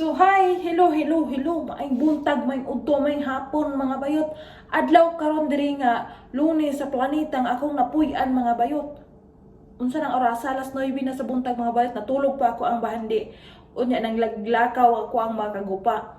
So hi, hello, maayong buntag, maayong udto, maayong hapon mga bayot. Adlaw karon diri nga Lunes sa planetang akong napuy-an mga bayot. Unsa nang oras? Alas 9 na sa buntag mga bayot, natulog pa ako ang bahandi. Unya nang laglakaw ako ang makagupa.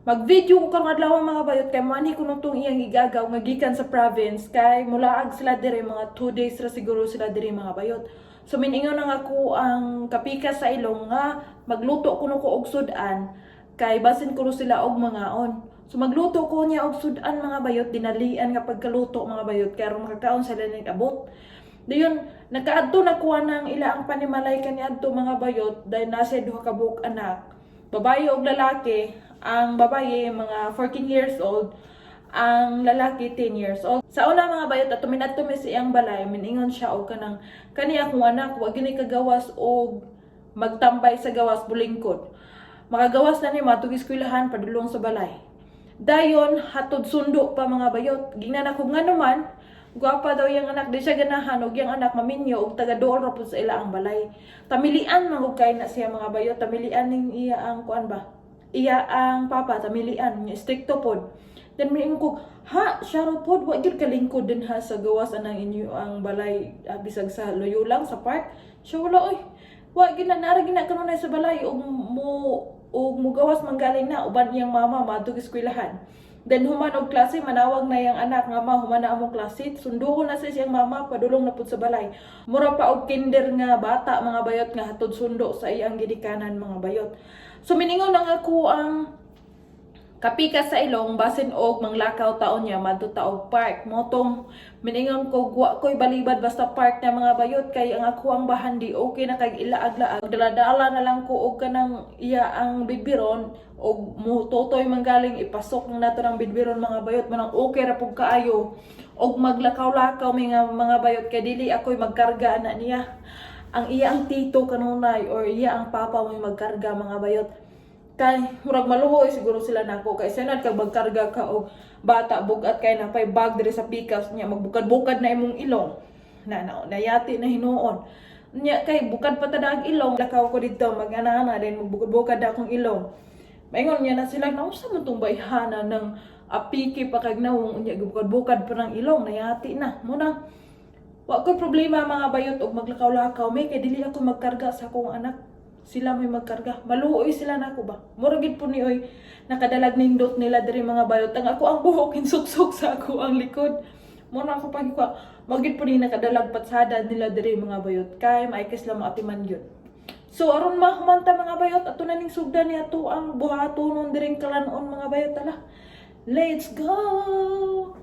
Mag-video ko karong adlaw mga bayot kay mani ko nung iyang igagaw nga gikan sa province kay mulaag sila diri mga 2 days ra siguro sila diri mga bayot. So miningon nang ako ang kapika sa ilong nga magluto kuno ko og sudan kay basin kuno sila og mangaon. So magluto ko niya og sudan mga bayot, dinalian nga pagkaluto mga bayot kay aron makakaon sila ning abot. Dayon nakaadto na kuha nang ila ang panimalay kaniadto mga bayot dahil nasa duha ka buok anak. Babae og lalaki, ang babae mga 14 years old, ang lalaki 10 years old. Sa una mga bayot ato minadto mi sa iyang balay, miningon siya og kanang kani akong anak wa gini kagawas og magtambay sa gawas bulingkod. Makagawas na ni matug eskwelahan padulong sa balay. Dayon hatod sundo pa mga bayot. Gingnan ako nganuman, gwapa daw yang anak di siya ganahan og yang anak maminyo og taga dool ra pud sa ila ang balay. Tamilian man og kay na siya mga bayot, tamilian ning iya ang kuan ba? Iya ang papa tamilian, stricto pod. Then may ko, ha, Sharo pod, wa gyud kalingkod din ha sa gawas anang inyo ang balay bisag sa loyo lang sa park. Siya wala oy. Wa gyud na nara gina kanunay sa balay og mo gawas manggaling na uban iyang mama madug eskwelahan. Then human og klase manawag na yang anak nga ma human na among klase, sundo na sa siyang mama padulong na pud sa balay. Mura pa og kinder nga bata mga bayot nga hatod sundo sa iyang gidikanan mga bayot. So miningon nang ako ang kapika sa ilong basin og manglakaw taon niya madto ta og park motong miningon ko wa koy balibad basta park na mga bayot kay ang ako ang bahandi okay na kay ilaag-laag dala-dala na lang ko og kanang iya ang bidbiron og mutotoy manggaling ipasok na nato ng bidbiron mga bayot manang okay ra pug kaayo og maglakaw-lakaw mga bayot kay dili ako'y magkarga na niya ang iya ang tito kanunay or iya ang papa mo magkarga mga bayot. Kay murag maluhoy siguro sila nako kay senad kag magkarga ka og bata bugat kay na pay bag diri sa pikas niya magbukad-bukad na imong ilong nayati na hinuon niya kay bukad pa tada ang ilong lakaw ko dito mag-ana din magbukad-bukad akong ilong maingon niya na sila na usa man tong bayhana ng apiki pa kag nawong unya bukad-bukad pa ng ilong nayati na muna wa ko problema mga bayot og maglakaw-lakaw may kay dili ako magkarga sa akong anak. Sila may magkarga. Maluoy sila nako ba? Muragid po ni oy nakadalag nindot nila diri mga bayot. Ang ako ang buhok insuksok sa ako ang likod. Muna ako pag ko magid po ni nakadalag patsada nila diri mga bayot. Kay maikis lang maatiman gyud. So aron mahumanta mga bayot ato na ning sugdan ni ato ang buhatonon diring kalanon mga bayot tala. Let's go.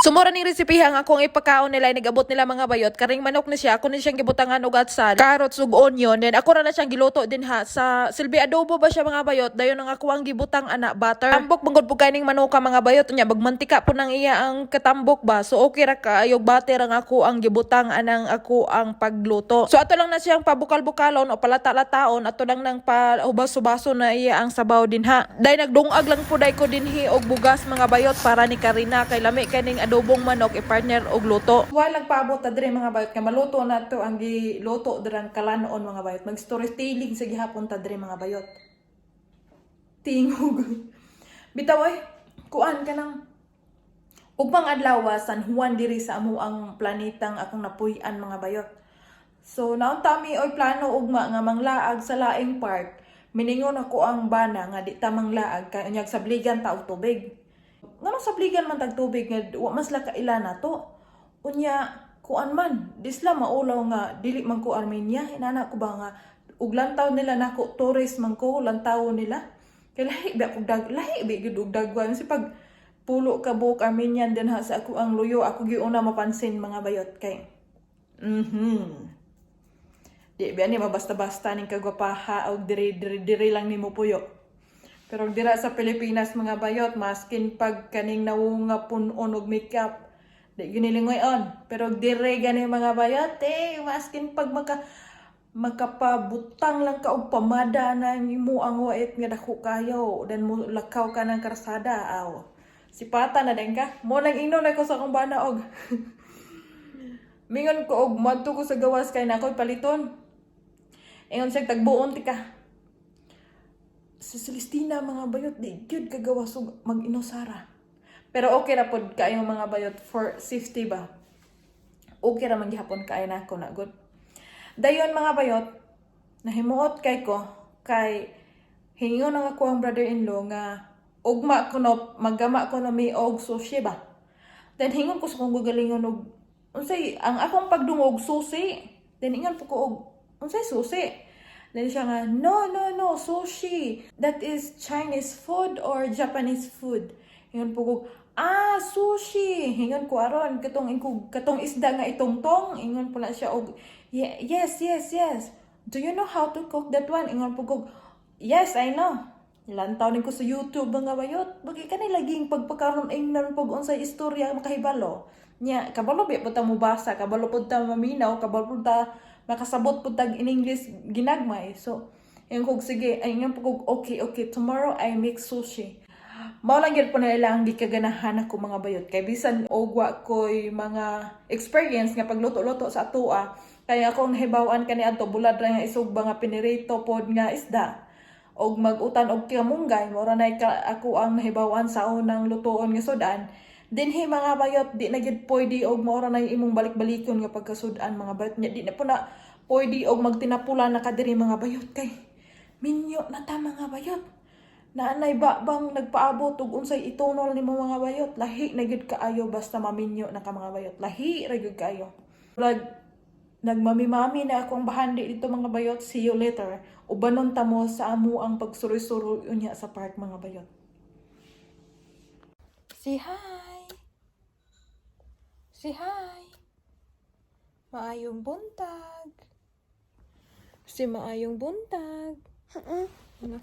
Sumura ning resipiha nga akong ipakaon nila nigabot nila mga bayot karing manok na siya ako ni siyang gibutangan og atsal carrots ug onion then ako ra na siyang giluto din ha sa silbi adobo ba siya mga bayot dayon ang ako ang gibutang ana butter tambok bangod pug kaning manuka mga bayot unya bagmantika po nang iya ang katambok ba so okay ra kaayog butter ang ako ang gibutang anang ako ang pagluto so ato lang na siyang pabukal-bukalon o palata-lataon ato lang nang paubas-ubaso na iya ang sabaw din ha day nagdungag lang puday ko dinhi og bugas mga bayot para ni Karina kay lami kaning adobong manok i-partner og luto. Walang paabot ta dire mga bayot kay maluto na to ang giluto dirang kalanon mga bayot. Mag-storytelling sa gihapon ta dire mga bayot. Tingog. Bitaw kuan ka nang ugmang adlaw San Juan diri sa amo ang planetang akong napuy-an mga bayot. So naunta mi oy plano ugma nga manglaag sa laing park. Miningon ako ang bana nga di ta manglaag kay unyag sabligan ta og tubig. Nga sabligan man tag tubig nga wa mas la kaila na to. Unya kuan man disla maulaw nga dili man ko Armenia inana ko ba nga ug lantaw nila nako tourist man ko lantaw nila. Kay lahi ba og lahi ba gid og dagwan si pag pulo ka buok Armenian din ha sa ako ang luyo ako giuna mapansin mga bayot kay. Di ba ni mabasta-basta ning kagwapaha og diri lang nimo puyo. Pero dira sa Pilipinas mga bayot, maskin pag kaning nawunga punon og makeup, di ginilingoyon. Pero dire gani mga bayot, maskin pag makapabutang lang ka og pamada na imo ang wait nga dako kayo, then mo lakaw ka ng karsada, aw. Sipata na din ka. Mo nang ingnon ako sa akong bana og Mingon ko og madto ko sa gawas kay nakoy paliton. Ingon siya tagbuon ti ka. Sa Celestina mga bayot di gyud kagawas og mag-inosara. Pero okay ra pod kaayo mga bayot for safety ba. Okay ra man gihapon kaayo nako na good. Dayon mga bayot, nahimuot kay ko kay hingon nga ako ang brother-in-law nga ugma ko no maggama ko no mi og sushi ba. Then hingon ko sa kong gagalingon og unsay ang akong pagdungog susi. Then ingon po ko og unsay susi. Then siya nga no sushi. That is Chinese food or Japanese food. Ingon po ko sushi. Hingon ko aron katong isda nga itongtong. Ingon pala siya og yes. Do you know how to cook that one? Ingon po ko yes, I know. Lantaw din ko sa YouTube mga bayot. Bagay ka laging pagpakaroon ingnan pag unsay istorya makahibalo. Nya, kabalo ba po ta mo basa, kabalo po ta maminaw, kabalo po ta makasabot po ta in English ginagmay. So, yung kog sige, ay nga po kog okay, tomorrow I make sushi. Mao lang gyud po na ilang gikaganahan ako mga bayot. Kay bisan ogwa ko'y mga experience nga pagluto-luto sa atoa. Kaya akong nahibawan kani adto bulad ra nga isog nga pinirito pod nga isda. Og magutan og kamunggay, mora na ako ang nahibawan sa unang lutoon nga sudan. Dinhi mga bayot, di na gid pwede og maura na imong balik-balikon nga pagkasudan mga bayot nya. Di na po na pwede og magtinapulan na kadiri mga bayot kay minyo na ta mga bayot. Naanay ba bang nagpaabot og unsay itunol nimo mga bayot? Lahi na gid kaayo basta maminyo na ka mga bayot. Lahi ra gid kaayo. Nagmami-mami na ako ang bahandi dito mga bayot. See you later. Ubanon ta mo sa amo ang pagsuroy-suroy unya sa park mga bayot. Say hi. Say hi. Maayong buntag. Si maayong buntag.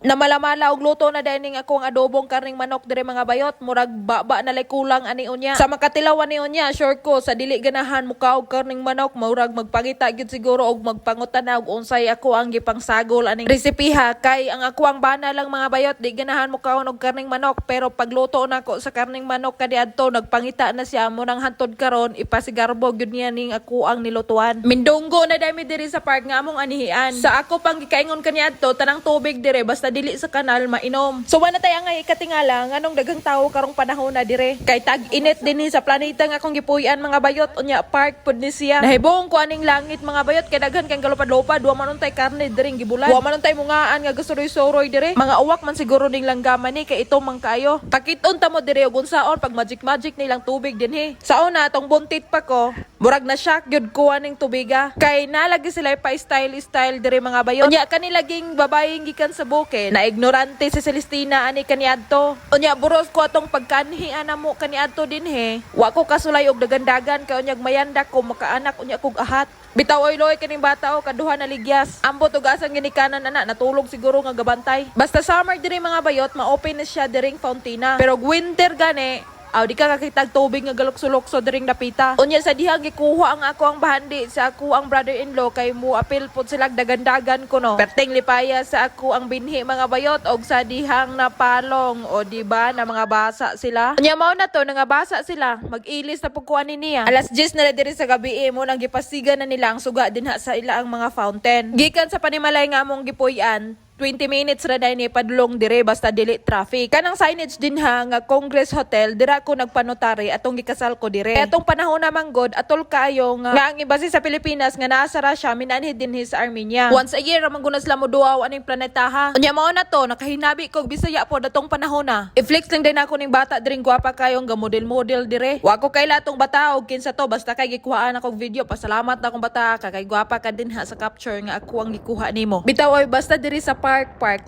Na malamala og luto na dining akong adobong karning manok dire mga bayot, murag baba na lay kulang ani unya. Sa makatilawan ni unya, sure ko sa dili ganahan muka og karning manok, murag magpangita gyud siguro og magpangutan-na og unsay ako ang gipangsagol aning resipiha kay ang ako ang bana lang mga bayot, di ganahan muka og karning manok, pero pagluto nako sa karning manok kaniadto nagpangita na siya mo nang hantod karon ipasigarbo gyud niya ning ako ang nilutuan. Mindunggo na dami diri sa park nga among anihian. Sa ako pang gikaingon kaniadto tanang tubig dire basta dili sa kanal mainom. So wala tay nga ikatingala nganong daghang tawo karong panahon na dire. Kay tag-init dinhi sa planeta nga akong gipuy-an mga bayot unya park pud ni siya. Nahibong ko aning langit mga bayot kay daghan kang galupad-lupad, wa man untay karne diring gibulan. Wa man untay mungaan nga gasuroy-suroy dire. Mga uwak man siguro ning langgaman ni kay ito man kayo. Pakiton ta mo dire og unsaon pag magic nilang tubig dinhi. Sa una atong buntit pa ko, murag na shock gyud ko aning tubiga. Kay nalagi sila pa style dire mga bayot. Unya kanilaging babayeng gikan sa buke na ignorante si Celestina ani kaniadto. Unya buros ko atong pagkanhi anamo kaniadto dinhe. Wa ko kasulay og dagandagan kay unyag mayanda ko makaanak unya kog ahat. Bitaw oy loy kaning bata o kaduha na ligyas. Ambot og asang ginikanan ana natulog siguro nga gabantay. Basta summer diri mga bayot ma-open na siya diring fountaina. Pero winter gani di ka kakitag tubig nga galukso-lukso diring napita. Unya sa dihang gikuha ang ako ang bahandi sa ako ang brother-in-law kay mo apil pod sila dagandagan ko no. Perting lipaya sa ako ang binhi mga bayot og sa dihang napalong o di ba na mga basa sila. Unya mao na to nga basa sila mag-ilis na pagkuan niya. Alas 10 na diri sa gabi mo nang gipasigan na nila ang suga dinha sa ila ang mga fountain. Gikan sa panimalay nga among gipuy-an 20 minutes ra dai ni padulong dire basta dili traffic. Kanang signage din ha nga Congress Hotel dira ko nagpanotary atong gikasal ko dire. Etong panahon na manggod atol kayo nga ang ibase sa Pilipinas nga naa sa Russia minanhid dinhi sa Armenia. Once a year ramang gunas la mo duaw aning planetaha. Unya mao na to nakahinabi kog Bisaya pod atong panahon na. I-flex lang din ako ning bata diring gwapa kayo nga model dire. Wa ko kay latong bata og kinsa to basta kay gikuhaan akong video. Pasalamat na akong bata kay gwapa ka din ha sa capture nga ako ang gikuha nimo. Bitaw oy basta diri sa park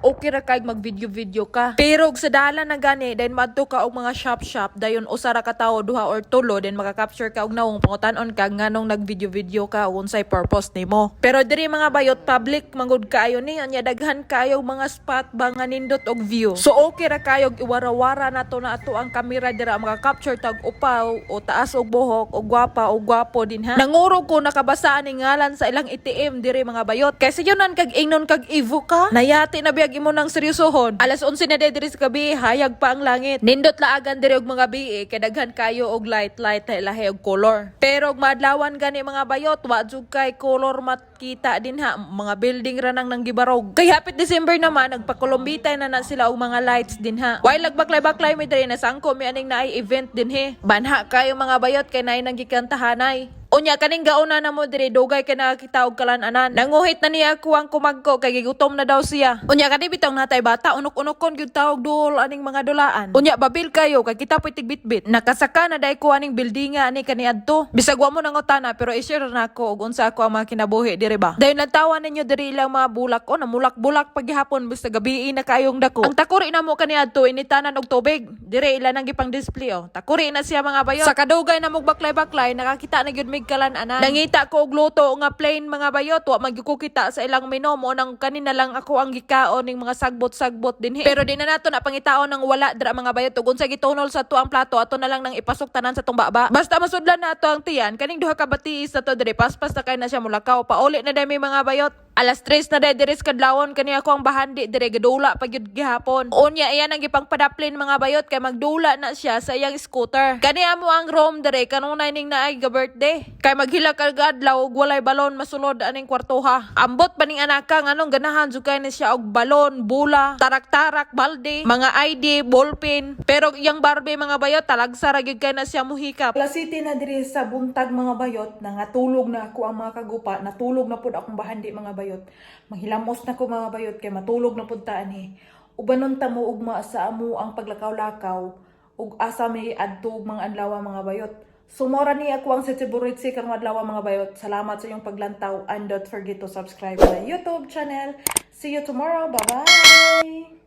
okay ra kay mag-video ka. Pero sa dalan na gani then madto ka og mga shop dayon usa ra ka tawo duha or tulo then maka-capture ka og nawong pangutan-on ka nganong nag-video ka unsay purpose nimo. Pero diri mga bayot public mangud kaayo ni nya daghan kayo mga spot ba nga nindot og view. So okay ra kayo iwara-wara nato na ato ang kamera dira maka-capture tag upaw o taas og buhok o gwapa o gwapo din ha. Nanguro ko nakabasa ni ngalan sa ilang ATM diri mga bayot. Kasi yun kag ingnon kag Evo ka. Hayati na biyag imo ng seryosohon. Alas 11 na diri sa gabi, hayag pa ang langit. Nindot laagan diri og mga biye, kay daghan kayo og light lahi og color. Pero og madlawan gani mga bayot, wa jud kay color makita din ha. Mga building ra nang gibarog. Kay hapit December naman, nagpakolombitay na sila og mga lights din ha. While nagbaklay-baklay mi diri na sangko mi aning naay event din he. Banha kayo mga bayot kay naay nang gikantahanay. Unya kaning gauna na mo diri dugay kay nakakita og kalan-anan. Nanguhit na niya ako ang kumagko kay gigutom na daw siya. Unya kani bitong natay bata unok-unokon gyud tawag dul aning mga dulaan. Unya babil kayo kay kita puy tigbitbit. Nakasaka na dai ko aning buildinga ani kaniadto. Bisag wa mo nangutana pero i-share na ako og unsa ako ang mga kinabuhi diri ba. Dayon nagtawa ninyo diri ilang mga bulak o namulak-bulak paghihapon basta gabi na kayong dako. Ang takuri na mo kaniadto initanan og tubig. Diri ila nang gipang display o. Takuri na siya mga bayot. Sa kadugay na mo baklay-baklay nakakita na gyud kalan-anan. Nangita ko og luto nga plain mga bayot, wa magyuko kita sa ilang menu mo nang kanina lang ako ang gikaon ning mga sagbot-sagbot dinhi. Pero di na nato na pangitaon nang wala dra mga bayot ug unsa gitunol sa tuang plato ato na lang nang ipasok tanan sa tong baba. Basta masudlan nato ang tiyan kaning duha ka batiis na to diri paspas na kay na siya mulakaw pauli na dami mga bayot. Alas 3 na diri sa kadlawon kani ako ang bahandi diri gadula pagyud gihapon. Unya iyan ang gipangpadaplin mga bayot kay magdula na siya sa iyang scooter. Kani amo ang room diri kanunay ning naay ga birthday. Kay maghila kag adlaw ug walay balon masulod aning kwartuha. Ambot pa ning anaka nganong ganahan jud kay ni siya og balon, bula, tarak-tarak, balde, mga ID, ballpen. Pero iyang Barbie mga bayot talagsa ra gyud kay na siya muhikap. Alas 7 na diri sa buntag mga bayot nangatulog na ako ang mga kagupa, natulog na pud akong bahandi mga bayot. Manghilamos na ko mga bayot kay matulog na pud ta ani. Ubanon ta mo ugma sa amo ang paglakaw-lakaw ug asa may adto og mga adlaw mga bayot. Sumora ni ako ang Setiburitsi karong adlaw mga bayot. Salamat sa iyong paglantaw and don't forget to subscribe to my YouTube channel. See you tomorrow. Bye-bye!